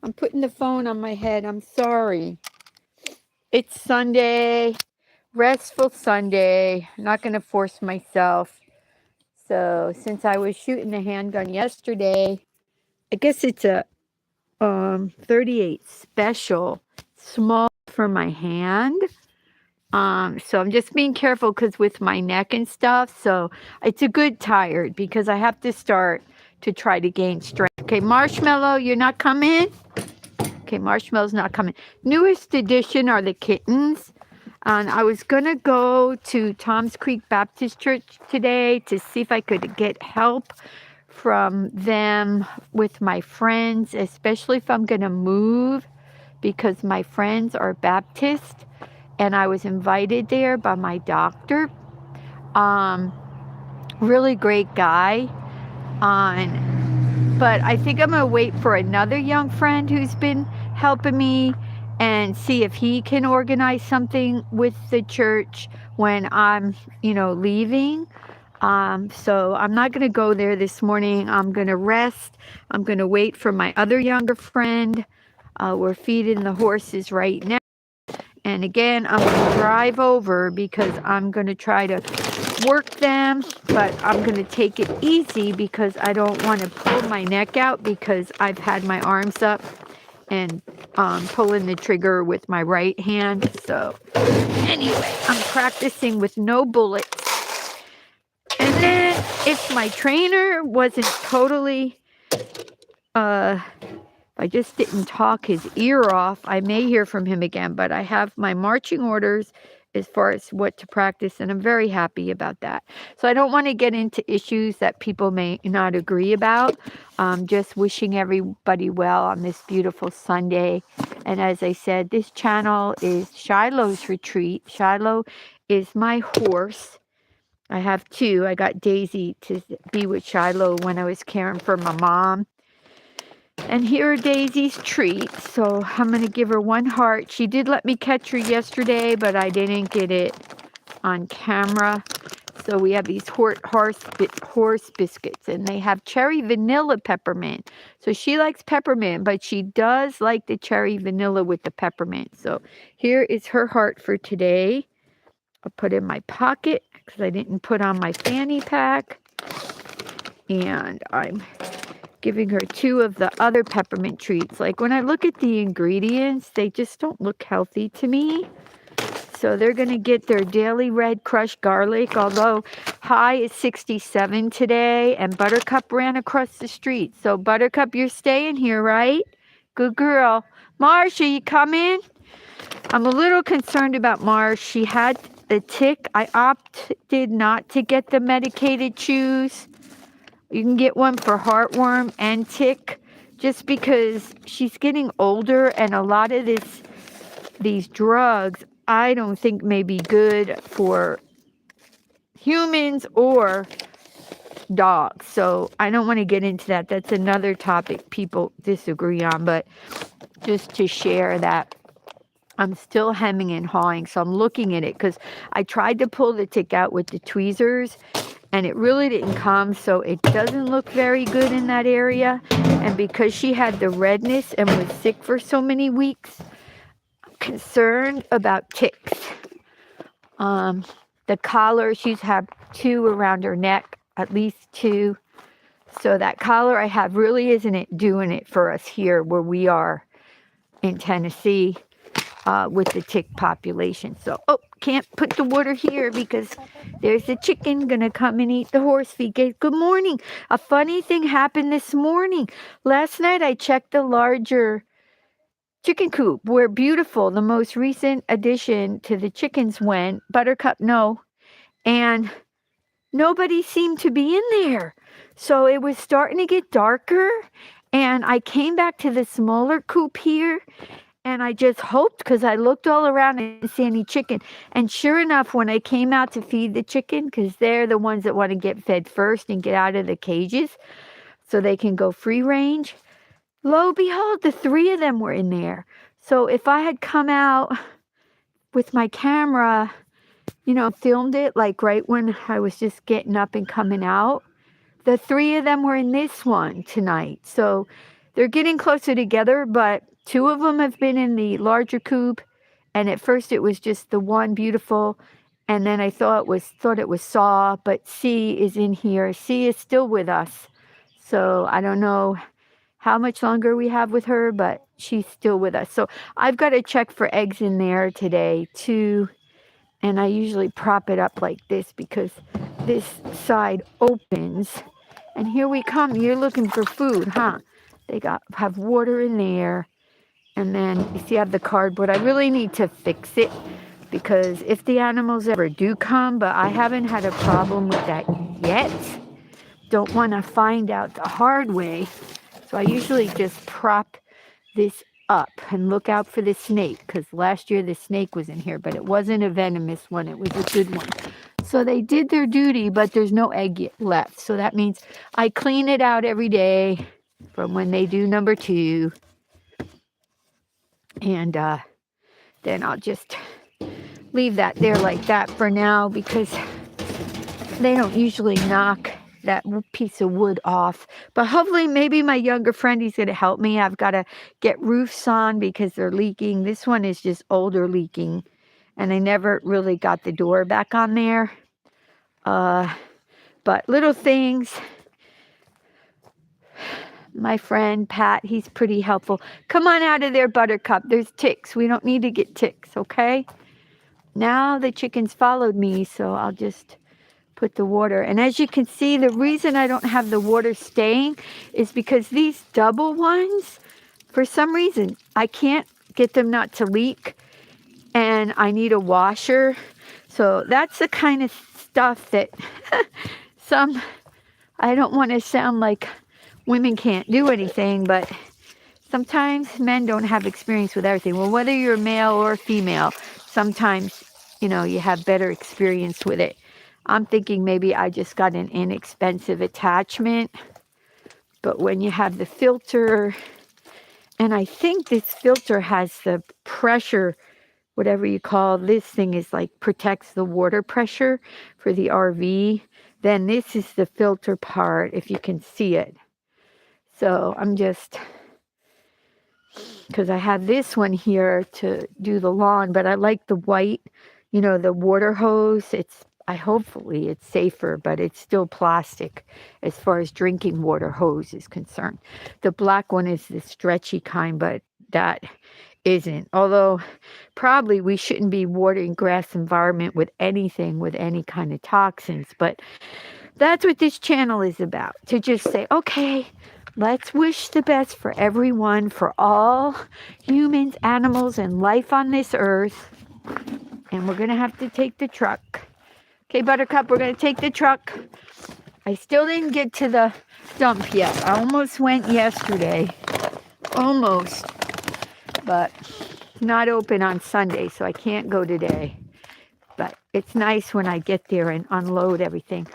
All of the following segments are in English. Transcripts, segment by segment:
I'm putting the phone on my head. I'm sorry. It's Sunday, restful Sunday. I'm not going to force myself. So, since I was shooting the handgun yesterday, I guess it's a 38 special, small for my hand. So I'm just being careful because with my neck and stuff. So it's a good tired because I have to start to try to gain strength. Okay, Marshmallow, you're not coming? Okay, Marshmallow's not coming. Newest addition are the kittens. And I was going to go to Tom's Creek Baptist Church today to see if I could get help from them with my friends, especially if I'm going to move because my friends are Baptist and I was invited there by my doctor. Um, really great guy. But I think I'm going to wait for another young friend who's been helping me and see if he can organize something with the church when I'm, leaving. So I'm not going to go there this morning. I'm going to rest. I'm going to wait for my other younger friend. We're feeding the horses right now. And again, I'm going to drive over because I'm going to try to work them, but I'm going to take it easy because I don't want to pull my neck out because I've had my arms up and pulling the trigger with my right hand. So anyway, I'm practicing with no bullets. And then if my trainer wasn't totally, I just didn't talk his ear off, I may hear from him again, but I have my marching orders as far as what to practice, and I'm very happy about that. So I don't want to get into issues that people may not agree about. Just wishing everybody well on this beautiful Sunday. And as I said, this channel is Shiloh's retreat. Shiloh is my horse. I have two. I got Daisy to be with Shiloh when I was caring for my mom. And here are Daisy's treats. So I'm going to give her one heart. She did let me catch her yesterday, but I didn't get it on camera. So we have these horse biscuits, and they have cherry vanilla peppermint. So she likes peppermint, but she does like the cherry vanilla with the peppermint. So here is her heart for today. I'll put in my pocket because I didn't put on my fanny pack. And I'm giving her two of the other peppermint treats. Like when I look at the ingredients, they just don't look healthy to me. So they're going to get their daily red crushed garlic, although high is 67 today, and Buttercup ran across the street. So Buttercup, you're staying here, right? Good girl. Marsh, are you coming? I'm a little concerned about Marsh. She had the tick. I opted not to get the medicated chews. You can get one for heartworm and tick just because she's getting older, and a lot of these drugs I don't think may be good for humans or dogs. So I don't want to get into that. That's another topic people disagree on, but just to share that I'm still hemming and hawing. So I'm looking at it because I tried to pull the tick out with the tweezers and it really didn't come, so it doesn't look very good in that area. And because she had the redness and was sick for so many weeks, I'm concerned about ticks. The collar, she's had two around her neck, at least two. So that collar I have really isn't doing it for us here where we are in Tennessee with the tick population. So, can't put the water here because there's a chicken gonna come and eat the horse feed. Good morning. A funny thing happened this morning. Last night I checked the larger chicken coop where Beautiful, the most recent addition to the chickens, went. Buttercup, no. And nobody seemed to be in there. So it was starting to get darker. And I came back to the smaller coop here. And I just hoped, because I looked all around and didn't see any chicken. And sure enough, when I came out to feed the chicken, because they're the ones that want to get fed first and get out of the cages so they can go free range, lo and behold, the three of them were in there. So if I had come out with my camera, filmed it like right when I was just getting up and coming out, the three of them were in this one tonight. So They're getting closer together, but two of them have been in the larger coop, and at first it was just the one beautiful, and then I thought it was Saw, but C is in here. C is still with us, so I don't know how much longer we have with her, but she's still with us. So I've got to check for eggs in there today too, and I usually prop it up like this because this side opens. And here we come. You're looking for food, huh? They have water in there. And then you see I have the cardboard. I really need to fix it because if the animals ever do come, but I haven't had a problem with that yet. Don't want to find out the hard way. So I usually just prop this up and look out for the snake, because last year the snake was in here, but it wasn't a venomous one. It was a good one. So they did their duty, but there's no egg left. So that means I clean it out every day from when they do number 2. And then I'll just leave that there like that for now, because they don't usually knock that piece of wood off. But hopefully maybe my younger friend, he's going to help me. I've got to get roofs on because they're leaking. This one is just older leaking, and I never really got the door back on there. But little things. My friend Pat, he's pretty helpful. Come on out of there, Buttercup. There's ticks. We don't need to get ticks, okay? Now the chickens followed me, so I'll just put the water. And as you can see, the reason I don't have the water staying is because these double ones, for some reason, I can't get them not to leak, and I need a washer. So that's the kind of stuff that I don't want to sound like women can't do anything, but sometimes men don't have experience with everything. Well, whether you're male or female, sometimes, you have better experience with it. I'm thinking maybe I just got an inexpensive attachment, but when you have the filter, and I think this filter has the pressure, whatever you call this thing, is like protects the water pressure for the RV. Then this is the filter part, if you can see it. So I'm just, because I have this one here to do the lawn, but I like the white, the water hose. Hopefully it's safer, but it's still plastic as far as drinking water hose is concerned. The black one is the stretchy kind, but that isn't. Although probably we shouldn't be watering grass environment with anything with any kind of toxins, but that's what this channel is about, to just say, okay, let's wish the best for everyone, for all humans, animals, and life on this earth. And we're going to have to take the truck. Okay, Buttercup, we're going to take the truck. I still didn't get to the dump yet. I almost went yesterday. Almost. But not open on Sunday, so I can't go today. But it's nice when I get there and unload everything.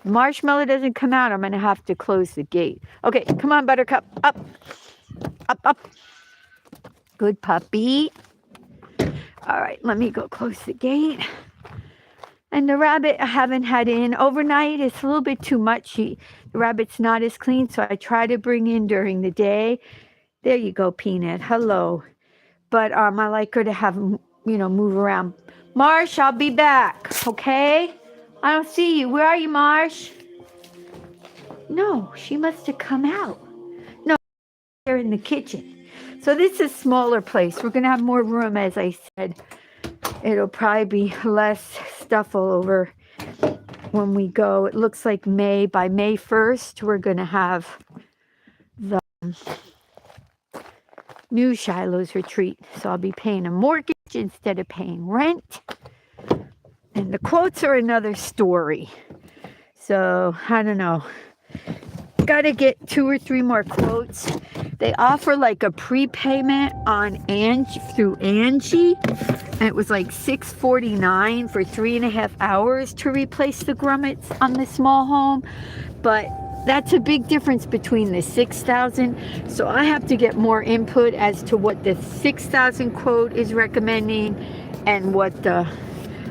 Marshmallow doesn't come out, I'm going to have to close the gate. Okay, come on, Buttercup. Up. Up, up. Good puppy. All right, let me go close the gate. And the rabbit I haven't had in overnight. It's a little bit too much. The rabbit's not as clean, so I try to bring in during the day. There you go, Peanut. Hello. But I like her to have, move around. Marsh, I'll be back, okay? I don't see you. Where are you, Marsh? No, she must have come out. No, they're in the kitchen. So this is a smaller place. We're going to have more room, as I said. It'll probably be less stuff all over when we go. It looks like by May 1st, we're going to have the new Shiloh's retreat. So I'll be paying a mortgage instead of paying rent. And the quotes are another story. So I don't know. Got to get 2 or 3 more quotes. They offer like a prepayment on Angie through Angie. And it was like $6.49 for 3.5 hours to replace the grommets on the small home. But that's a big difference between the $6,000. So I have to get more input as to what the $6,000 quote is recommending and what the,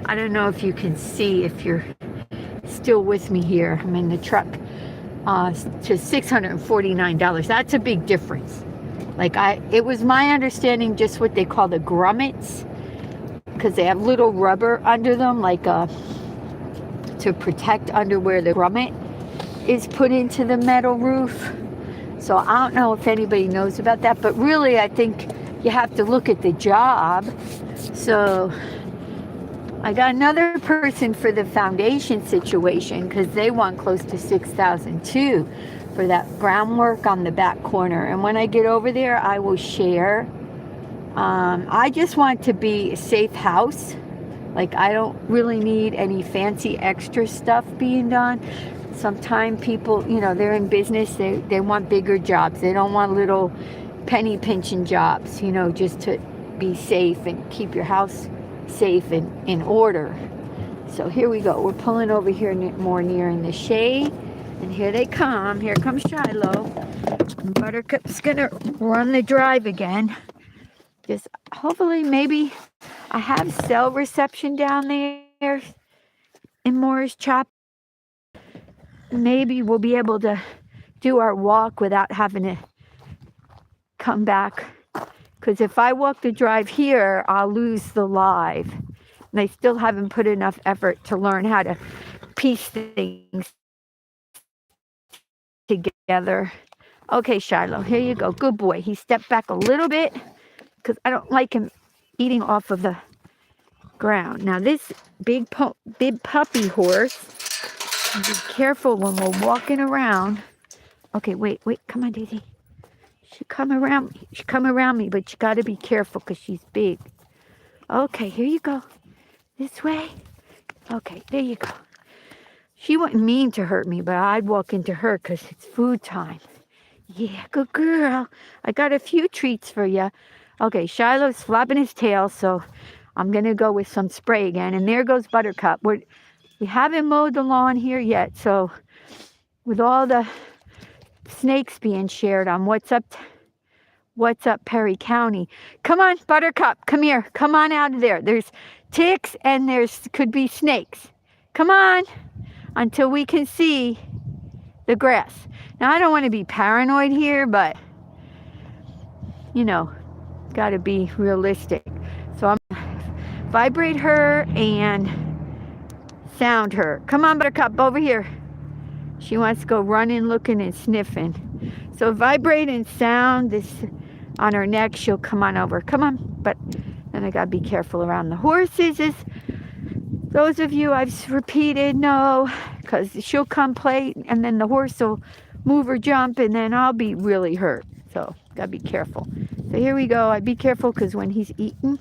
I don't know if you can see if you're still with me here. I'm in the truck. to $649. That's a big difference. Like it was my understanding just what they call the grommets, because they have little rubber under them, like to protect under where the grommet is put into the metal roof. So I don't know if anybody knows about that, but really I think you have to look at the job. So I got another person for the foundation situation because they want close to $6,000 too for that groundwork on the back corner. And when I get over there, I will share. I just want to be a safe house. Like, I don't really need any fancy extra stuff being done. Sometimes people, you know, they're in business, they want bigger jobs. They don't want little penny pinching jobs, you know, just to be safe and keep your house safe and in order. So here we go. We're pulling over here more near in the shade. And here they come. Here comes Shiloh. Buttercup's gonna run the drive again. Just hopefully, maybe I have cell reception down there in Morris Chapel. Maybe we'll be able to do our walk without having to come back. Because if I walk the drive here, I'll lose the live. And I still haven't put enough effort to learn how to piece things together. Okay, Shiloh, here you go. Good boy. He stepped back a little bit because I don't like him eating off of the ground. Now this big puppy horse, be careful when we're walking around. Okay, wait, come on, Daisy. She come around me, but you got to be careful because she's big. Okay, here you go. This way. Okay, there you go. She wouldn't mean to hurt me, but I'd walk into her because it's food time. Yeah, good girl. I got a few treats for you. Okay, Shiloh's flapping his tail, so I'm going to go with some spray again. And there goes Buttercup. We haven't mowed the lawn here yet, so with all the snakes being shared on What's Up Perry County. Come on, Buttercup, come here. Come on out of there. There's ticks and could be snakes. Come on, until we can see the grass. Now, I don't want to be paranoid here, but, you know, got to be realistic. So I'm going to vibrate her and sound her. Come on, Buttercup, over here. She wants to go running, looking, and sniffing. So vibrate and sound this on her neck. She'll come on over. Come on. But then I got to be careful around the horses. Those of you I've repeated know, because she'll come play, and then the horse will move or jump, and then I'll be really hurt. So got to be careful. So here we go. I'd be careful because when he's eating,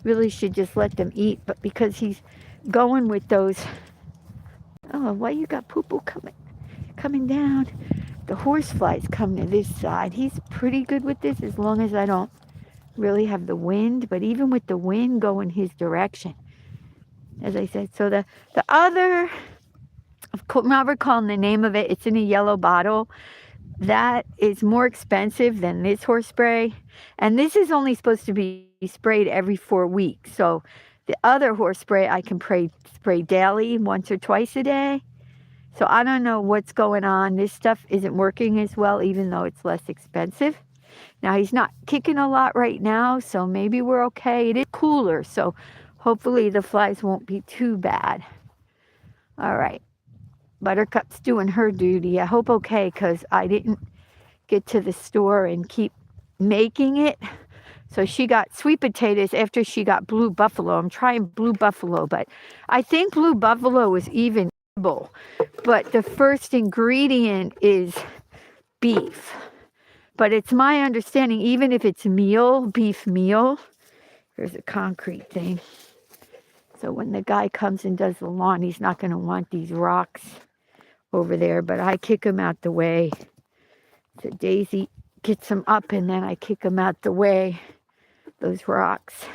really should just let them eat. But because he's going with those, oh, why you got poo-poo coming down? The horse flies come to this side. He's pretty good with this as long as I don't really have the wind. But even with the wind going his direction, as I said. So the other, I'm not recalling the name of it. It's in a yellow bottle. That is more expensive than this horse spray. And this is only supposed to be sprayed every 4 weeks. So the other horse spray I can spray daily, once or twice a day. So I don't know what's going on. This stuff isn't working as well, even though it's less expensive. Now, he's not kicking a lot right now, so maybe we're okay. It is cooler, so hopefully the flies won't be too bad. All right. Buttercup's doing her duty. I hope okay, because I didn't get to the store and keep making it. So she got sweet potatoes after she got blue buffalo. I'm trying blue buffalo, but I think blue buffalo is even edible. But the first ingredient is beef. But it's my understanding, even if it's beef meal, there's a concrete thing. So when the guy comes and does the lawn, he's not going to want these rocks over there, but I kick him out the way. So Daisy gets them up, and then I kick them out the way, those rocks.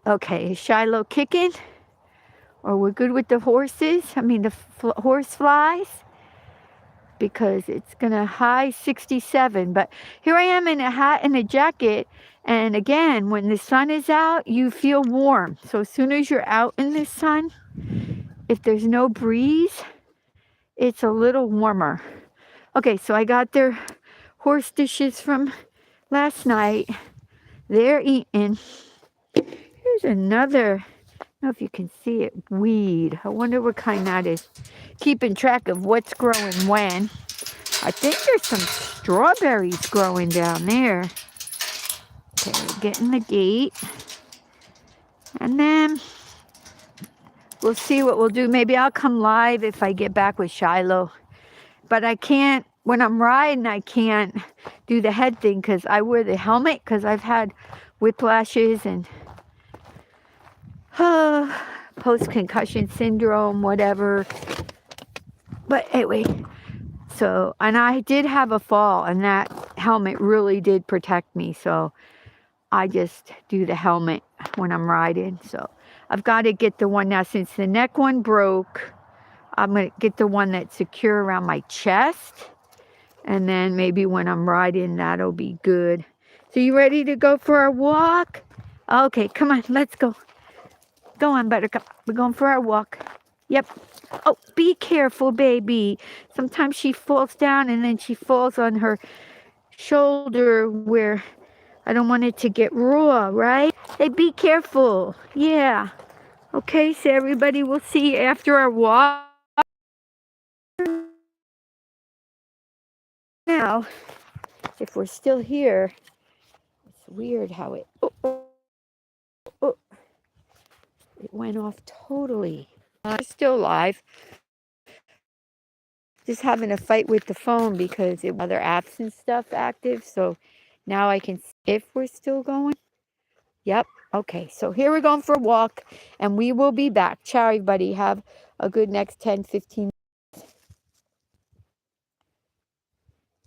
Okay, is Shiloh kicking? Or we're good with the horses? I mean, the horse flies? Because it's going to high 67. But here I am in a hat and a jacket. And again, when the sun is out, you feel warm. So as soon as you're out in the sun, if there's no breeze, it's a little warmer. Okay, so I got their horse dishes from last night. They're eating. Here's another, I don't know if you can see it, weed. I wonder what kind that is. Keeping track of what's growing when. I think there's some strawberries growing down there. Okay, we're getting the gate. And then we'll see what we'll do. Maybe I'll come live if I get back with Shiloh. But I can't, when I'm riding, I can't do the head thing because I wear the helmet because I've had whiplashes and post-concussion syndrome, whatever. But anyway, so, and I did have a fall and that helmet really did protect me. So I just do the helmet when I'm riding. So I've got to get the one now since the neck one broke. I'm going to get the one that's secure around my chest. And then maybe when I'm riding, that'll be good. So you ready to go for our walk? Okay, come on, let's go. Go on, Buttercup. We're going for our walk. Yep. Oh, be careful, baby. Sometimes she falls down and then she falls on her shoulder where I don't want it to get raw, right? Hey, be careful. Yeah. Okay, so everybody will see you after our walk. Now, if we're still here, it's weird how it it went off totally. I'm still live. Just having a fight with the phone because it other apps and stuff active. So now I can see if we're still going. Yep. Okay. So here we're going for a walk and we will be back. Ciao, everybody. Have a good next 10, 15